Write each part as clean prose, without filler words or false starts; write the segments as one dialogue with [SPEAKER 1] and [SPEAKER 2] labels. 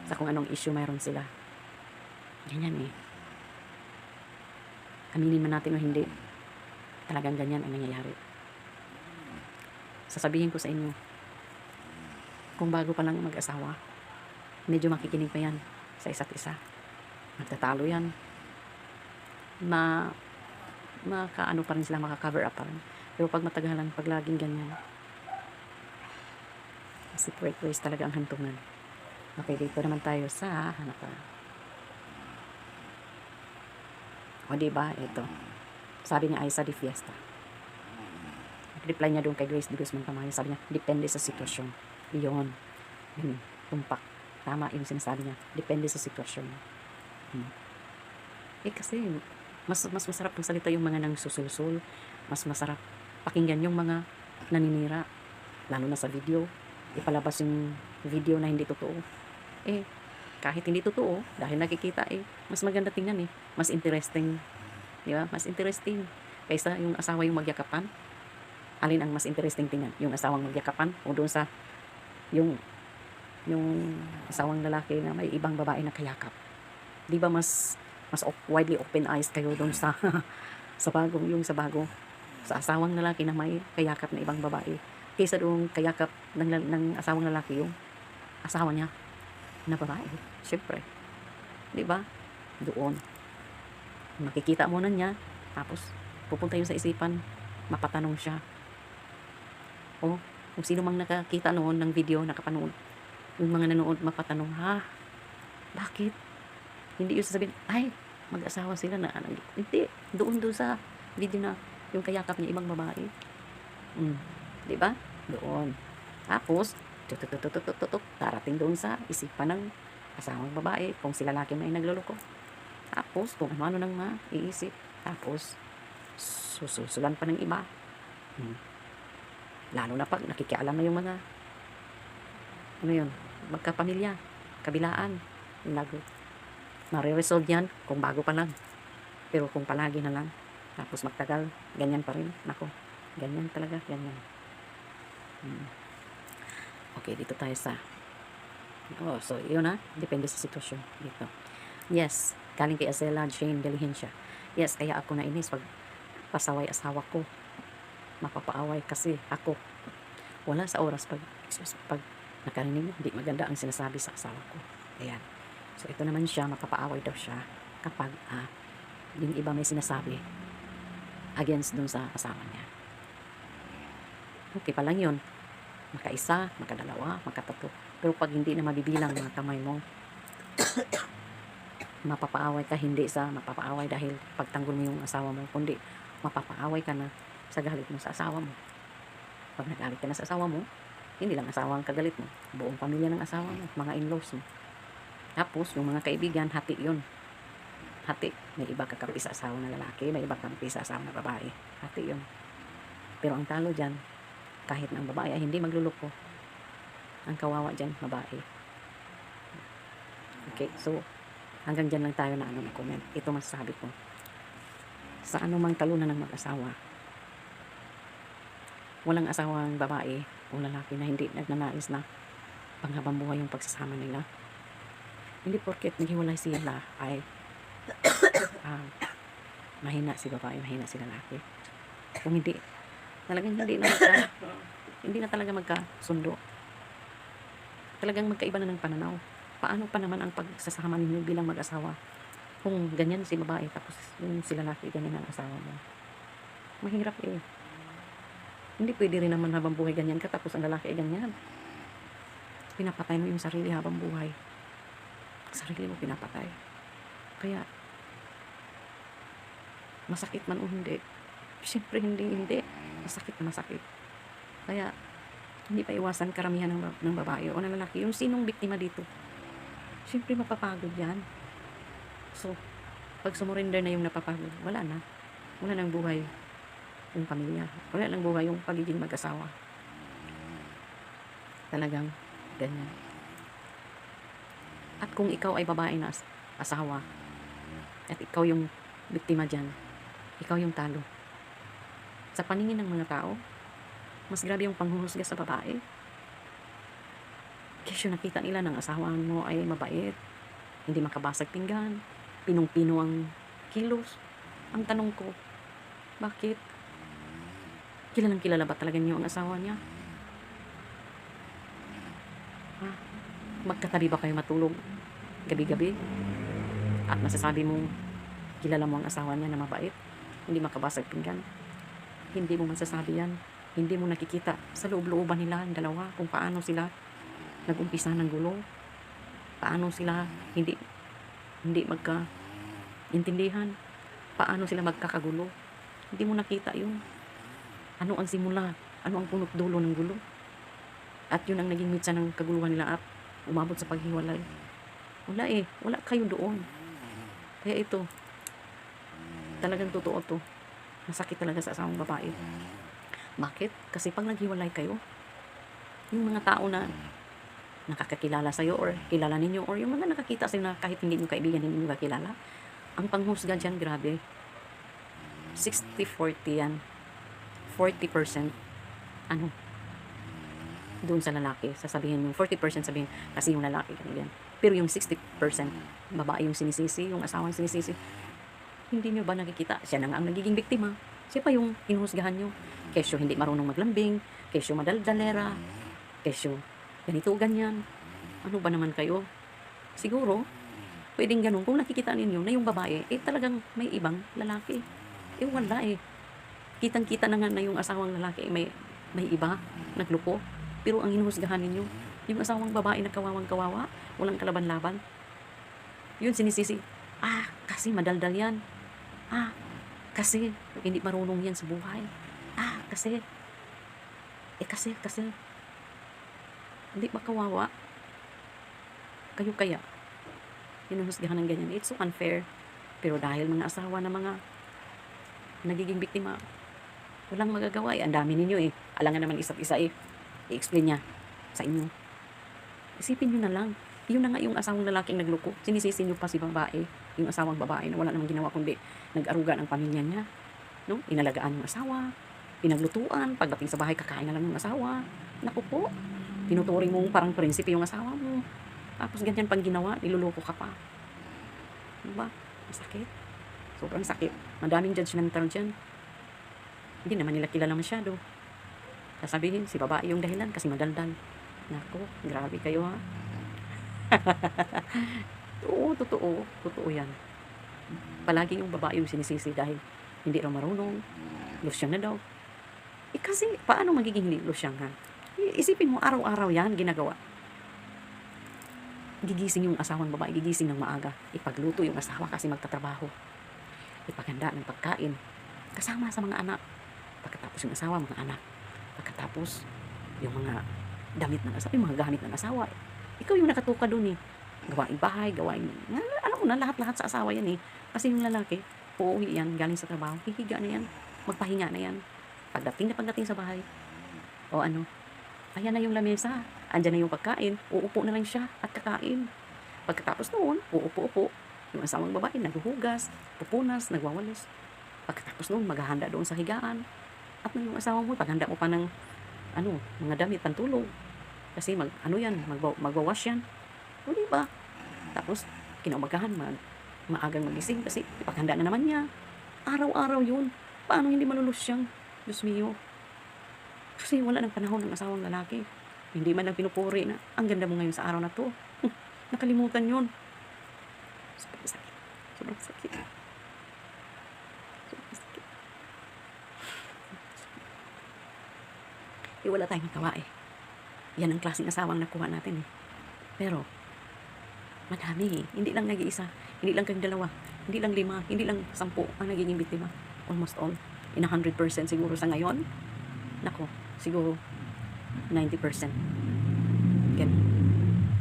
[SPEAKER 1] sa kung anong issue mayroon sila. Ganyan eh. Aminin man natin o hindi, talagang ganyan ang nangyayari. Sasabihin ko sa inyo, kung bago pa lang mag-asawa, medyo makikinig pa yan sa isa't isa. Magtatalo yan. Makaano pa rin sila, maka-cover up pa rin. Pero pag matagalan, pag laging ganyan, separate ways talaga ang hantungan. Okay, dito naman tayo sa hanap pa. O diba, ito. Sabi niya Aiza de Fiesta. Reply niya doon kay Grace de Guzman Tamayo. Sabi niya, depende sa sitwasyon. Iyon. Tumpak. Tama yung sinasabi niya. Depende sa sitwasyon. Kasi, mas masarap ng salita yung mga nang susulsul. Mas masarap pakinggan yung mga naninira. Lalo na sa video. Ipalabas yung video na hindi totoo. Kahit hindi totoo, dahil nakikita mas maganda tingnan mas interesting. Di ba? Mas interesting. Kaysa yung asawa yung magyakapan. Alin ang mas interesting tingnan? Yung asawang magyakapan o doon sa yung asawang lalaki na may ibang babae na kayakap. Di ba mas widely open eyes kayo doon sa sa bago sa asawang lalaki na may kayakap na ibang babae kaysa doon kayakap ng asawang lalaki yung asawa niya na babae. Syempre. Di ba? Doon. Makikita mo na niya, tapos pupunta yun sa isipan, mapatanong siya. O, kung sino mang nakakita noon ng video, nakapanood, yung mga nanood, mapatanong, bakit? Hindi yung sasabihin, ay, mag-asawa sila na, hindi, doon sa video na, yung kayakap niya, ibang babae. Di ba? Doon. Tapos, darating doon sa isipan ng asawang babae, kung sila laki may nagluloko. Tapos, kung ano nang maiisip. Tapos, susulan pa ng iba. Lalo na pag nakikialam na yung mga magkapamilya, kabilaan, lago. Mariresolve yan kung bago pa lang. Pero kung palagi na lang, tapos magtagal, ganyan pa rin. Nako, ganyan talaga, ganyan. Okay, dito tayo sa so yun depende sa sitwasyon dito. Yes, galing kay Azela Jane Diligencia. Yes, kaya ako nainis pag pasaway asawa ko. Mapapaaway kasi ako wala sa oras pag nakarinig, hindi maganda ang sinasabi sa asawa ko. Ayan. So ito naman siya, mapapaaway daw siya kapag yung iba may sinasabi against dun sa asawa niya. Okay pa lang yun. Makaisa, makadalawa, makatatlo. Pero pag hindi na mabibilang mga kamay mo, mapapaaway ka, hindi sa mapapaaway dahil pagtanggol mo yung asawa mo, kundi mapapaaway ka na sa galit mo sa asawa mo. Pag nagalit ka na sa asawa mo, hindi lang asawa ang kagalit mo, buong pamilya ng asawa mo, mga in-laws mo. Tapos, yung mga kaibigan, hati yun. Hati. May iba kakampi sa asawa na lalaki, may iba kakampi sa asawa na babae. Hati yun. Pero ang talo dyan, kahit ng babae ay hindi magluloko, ang kawawa dyan, babae. Okay, so, hanggang dyan lang tayo na comment. Ito masasabi ko. Sa anumang talunan ng mag-asawa, walang asawang babae o lalaki na hindi nagnanais na panghabang buhay yung pagsasama nila. Hindi porket naghiwalay sila ay mahina si babae, mahina si lalaki. Kung hindi, talagang hindi na talaga magkasundo. Talagang magkaiba na ng pananaw. Paano pa naman ang pagsasama ninyo bilang mag-asawa? Kung ganyan si babae, tapos yung si lalaki, ganyan ang asawa mo. Mahirap Hindi pwede rin naman habang buhay ganyan ka, tapos ang lalaki ay ganyan. Pinapatay mo yung sarili habang buhay. Sarili mo pinapatay. Kaya, masakit man o hindi, siyempre hindi. Masakit na masakit. Kaya, hindi pa iwasan karamihan ng babae o ng lalaki. Yung sinong biktima dito, siyempre mapapagod yan. So, pag sumurrender na yung napapagod, wala na. Wala nang buhay yung pamilya. Wala nang buhay yung pagiging mag-asawa. Talagang ganyan. At kung ikaw ay babae na asawa, at ikaw yung biktima dyan, ikaw yung talo. Sa paningin ng mga tao, mas grabe yung panghuhusga sa babae Kesyo nakita nila ng asawa mo ay mabait, hindi makabasag pinggan, pinong-pino ang kilos. Ang tanong ko, bakit? Kilalang kilala ba talaga niyo ang asawa niya? Ha? Magkatabi ba kayo matulog gabi-gabi? At masasabi mo, kilala mo ang asawa niya na mabait, hindi makabasag pinggan. Hindi mo masasabi yan. Hindi mo nakikita sa loob-looban nila ang dalawa kung paano sila nag-umpisa ng gulo. Paano sila hindi magka-intindihan. Paano sila magkakagulo. Hindi mo nakita yun. Ano ang simula? Ano ang punot dulo ng gulo? At yun ang naging mitsa ng kaguluhan nila at umabot sa paghiwalay. Wala eh. Wala kayo doon. Kaya ito, talagang totoo to. Masakit talaga sa asawang babae. Bakit? Kasi pag naghiwalay kayo, yung mga tao na nakakakilala sa'yo or kilala ninyo or yung mga nakakita sa'yo na kahit hindi nyo kaibigan, hindi nyo kakilala, ang panghusga dyan, grabe. 60-40 yan. 40% ano, doon sa lalaki. Sasabihin yung 40% sabihin, kasi yung lalaki ganyan. Pero yung 60% babae yung sinisisi, yung asawa yung sinisisi. Hindi nyo ba nakikita? Siya na nga ang nagiging biktima. Siya pa yung hinuhusgahan nyo. Kesyo hindi marunong maglambing, kesyo madaldalera, kesyo ganito, ganyan. Ano ba naman kayo? Siguro, pwedeng ganun. Kung nakikita ninyo na yung babae, talagang may ibang lalaki. Wala eh. Kitang-kita na nga na yung asawang lalaki may iba, nagluko. Pero ang hinuhusgahan ninyo, yung asawang babae na kawawang-kawawa, walang kalaban-laban. Yun sinisisi. Kasi madaldal yan. Kasi hindi marunong yan sa buhay. Kasi hindi makawawa. Kayo kaya hinuhusgahan ng ganyan. It's so unfair. Pero dahil mga asawa na mga nagiging biktima, walang magagawa eh. Ang dami ninyo eh. Alangan naman isa't isa eh. I-explain niya sa inyo. Isipin nyo na lang. Yun na nga yung asawang lalaking nagluko. Sinisisi nyo pa si babae. Yung asawang babae na wala namang ginawa kundi nag-aruga ng pamilya niya. No? Inalagaan yung asawa. Pinaglutuan. Pagdating sa bahay, kakain na lang yung asawa. Naku po. Tinuturing mong parang prinsipe yung asawa mo. Tapos ganyan pang ginawa, niluloko ka pa. Diba? Masakit. Sobrang sakit. Madaming judgmental dyan. Hindi naman nila kilala masyado. Sasabihin, si babae yung dahilan kasi madaldal. Nako, grabe kayo ha. Oo, totoo. Totoo yan. Palagi yung babae yung sinisisi dahil hindi raw marunong. Losyang na daw. Kasi, paano magiging hindi losyang ha? Isipin mo, araw-araw yan ginagawa. Gigising yung asawang babae, gigising ng maaga. Ipagluto yung asawa kasi magtatrabaho. Ipaganda ng pagkain. Kasama sa mga anak. Pagkatapos yung asawa, mga anak. Pagkatapos, yung mga damit ng asawa, yung mga gamit ng asawa. Ikaw yung nakatuka doon eh. Gawain bahay, gawain, alam mo na, lahat-lahat sa asawa yan eh. Kasi yung lalaki, uuwi yan, galing sa trabaho, hihiga na yan, magpahinga na yan. Pagdating sa bahay, o ano, ayan na yung lamesa, andyan na yung pagkain, uupo na lang siya at kakain. Pagkatapos noon, uupo-upo, yung asawang babae, naghuhugas, pupunas, nagwawalis. Pagkatapos noon, maghahanda doon sa higaan. At yung asawa mo, paghanda mo pa ng mga damit, pantulog. Kasi magwawash yan. O diba? Tapos, kinaumagahan, maagang magising kasi ipaghanda na naman niya. Araw-araw yun. Paano hindi malulus siyang? Diyos mio. Kasi wala ng panahon ng asawang lalaki. Hindi man lang pinupuri na, ang ganda mo ngayon sa araw na to. Nakalimutan yun. Sobrang sakit. Sobrang sakit. Wala tayong magawa eh. Yan ang klaseng asawang nakuha natin eh. Pero, madami eh. Hindi lang nag-iisa. Hindi lang kang dalawa. Hindi lang 5. Hindi lang 10 ang nagiging biktima. Almost all. In 100% siguro sa ngayon. Nako, siguro 90%. Ganun.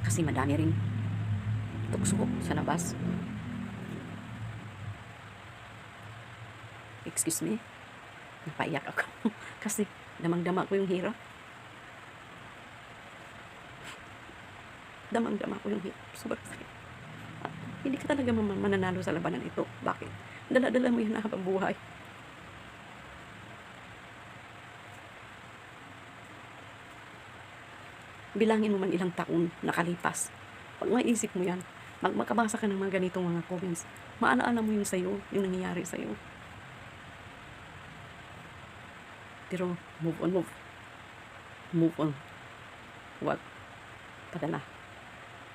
[SPEAKER 1] Kasi madami rin tukso sa labas. Excuse me. Napaiyak ako. Kasi damang-dama ko yung hirap. Damang-dama ko yung hirap. Sobrang sakit. Hindi ka talaga mananalo sa labanan ito. Bakit? Dala-dala mo yan habang buhay. bilangin mo man ilang taon nakalipas. Pag maisip mo yan, makabasa ka ng mga ganitong mga comments, maalaala mo yung sa'yo, yung nangyayari sa'yo. Pero move on, move on. Huwag padala.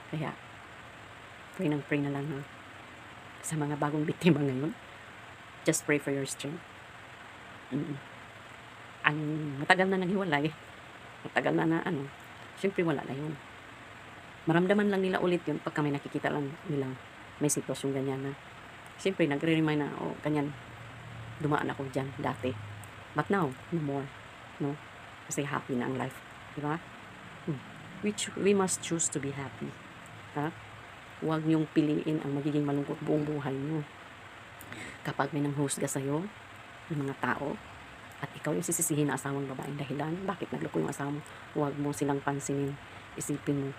[SPEAKER 1] Kaya pray na lang na sa mga bagong biktima ngayon. Just pray for your strength. Ang matagal na naghiwalay, matagal na ano, syempre wala na yun. Maramdaman lang nila ulit yun pagka may nakikita lang nilang may sitwasyon ganyan na syempre nagre-remind na, oh, ganyan, dumaan ako dyan dati. But now, no more. No? Kasi happy na ang life. Diba? We must choose to be happy. Ha? Huwag niyong piliin ang magiging malungkot buong buhay niyo. Kapag may nanghusga sa'yo, ng mga tao, at ikaw yung sisisihin na asawang babaeng dahilan, bakit nagloko yung asawa mo, huwag mo silang pansinin. Isipin mo,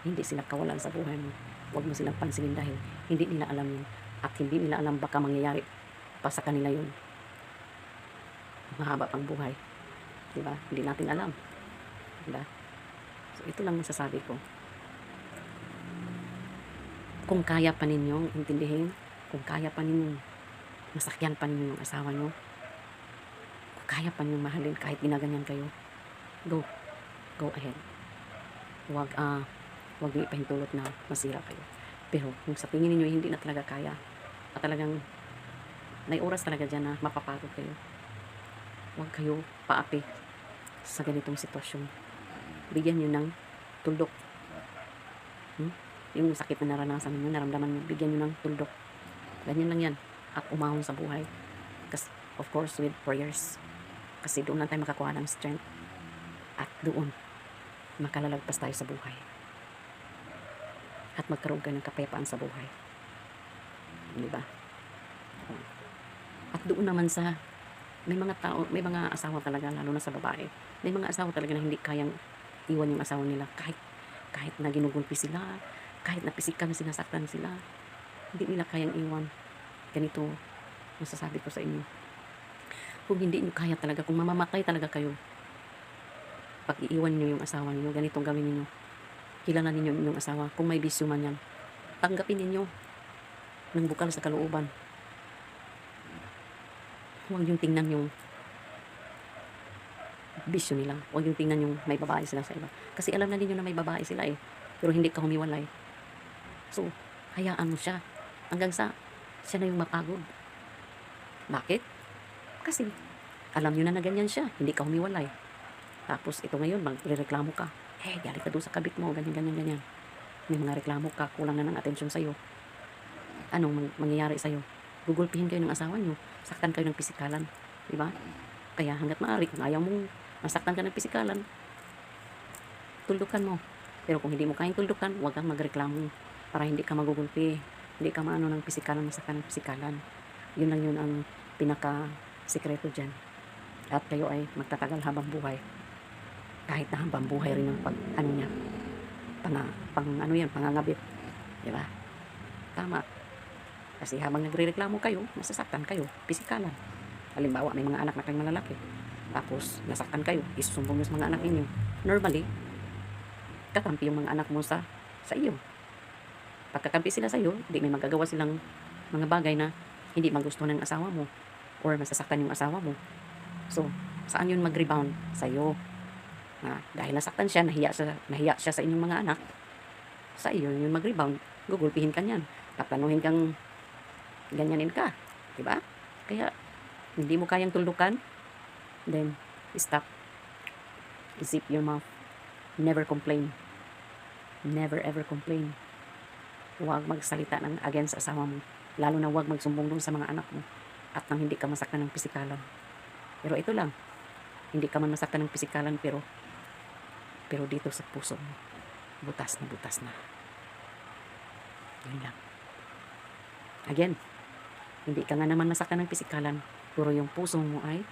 [SPEAKER 1] hindi sila kawalan sa buhay mo. Huwag mo silang pansinin dahil hindi nila alam yun. At hindi nila alam baka mangyayari pa sa kanila yun. Mahaba pang buhay. Diba? Hindi natin alam. Diba? So, ito lang masasabi ko. Kung kaya pa ninyong intindihin, kung kaya pa ninyong masakyan pa ninyo yung asawa nyo, kung kaya pa ninyong mahalin kahit ginaganyan kayo, go ahead. Huwag niyo ipahintulot na masira kayo. Pero kung sa tingin niyo hindi na talaga kaya, at talagang may oras talaga dyan na mapapagod kayo, huwag kayo paapi sa ganitong sitwasyon. Bigyan nyo ng tuldok. Yung sakit na naranasan nyo, naramdaman nyo, bigyan nyo ng tuldok. Ganyan lang yan. At umahon sa buhay. Kasi, of course, with prayers. Kasi doon lang tayo makakuha ng strength. At doon, makalalagpas tayo sa buhay. At magkaroon kayo ng kapayapaan sa buhay. Diba? At doon naman sa may mga tao, may mga asawa talaga, lalo na sa babae, may mga asawa talaga na hindi kayang iwan yung asawa nila kahit na ginugulpi sila, kahit na pisikan na sinasaktan sila, hindi nila kayang iwan. Ganito masasabi ko sa inyo, kung hindi nyo kaya talaga, kung mamamatay talaga kayo pag iiwan nyo yung asawa niyo, ganitong gawin niyo. Kilala ninyo yung asawa, kung may bisyo man yan, tanggapin ninyo ng bukal sa kalooban. Huwag yung tingnan yung bisyo nila. Huwag yung tingnan yung may babae sila sa iba. Kasi alam na ninyo na may babae sila pero hindi ka humiwalay. So, hayaan mo siya. Hanggang sa siya na yung mapagod. Bakit? Kasi alam nyo na ganyan siya. Hindi ka humiwalay. Tapos ito ngayon, magre-reklamo ka. Hey, gali ka doon sa kabit mo. Ganyan. May mga reklamo ka. Kulang na ng atensyon sa'yo. Anong mangyayari sa'yo? Gugulpihin kayo ng asawa nyo, saktan kayo ng pisikalan, di ba? Kaya hanggat maaari, kung ayaw mong masaktan ka ng pisikalan, tuldukan mo. Pero kung hindi mo kayang tuldukan, huwag kang magreklamo para hindi ka magugulpi, hindi ka maano ng pisikalan, masaktan ng pisikalan. Yun lang yun ang pinaka-sikreto dyan. At kayo ay magtatagal habang buhay. Kahit na habang buhay rin ang pangangabit. Di ba? Tama. Kasi habang nagrereklamo kayo, masasaktan kayo, pisikalan. Halimbawa, may mga anak na kayong malalaki. Tapos, nasaktan kayo, isusumbong nyo sa mga anak ninyo. Normally, kakampi yung mga anak mo sa iyo. Pagkakampi sila sa iyo, hindi may magagawa silang mga bagay na hindi magustuhan ng asawa mo or masasaktan yung asawa mo. So, saan yun mag-rebound? Sa iyo. Dahil nasaktan siya, nahiya siya sa inyong mga anak, sa iyo yun mag-rebound. Gugulpihin ka niyan. Taplanuhin kang ganyanin ka, diba? Kaya hindi mo kayang tuldukan, then stop. Zip your mouth. Never complain. Never ever complain. Huwag magsalita ng against sa asawa mo, lalo na huwag magsumbong dun sa mga anak mo at nang hindi ka masaktan ng pisikalan. Pero ito lang, hindi ka man masaktan ng pisikalan, pero dito sa puso mo, butas na. Yun lang. Again, hindi ka nga naman masaktan ng pisikalan, pero yung puso mo ay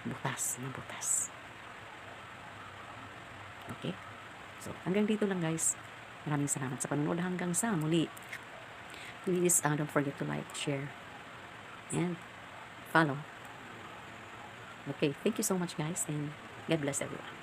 [SPEAKER 1] butas na butas. Okay? So, hanggang dito lang guys. Maraming salamat sa panonood. Hanggang sa muli. Please don't forget to like, share, and follow. Okay, thank you so much guys, and God bless everyone.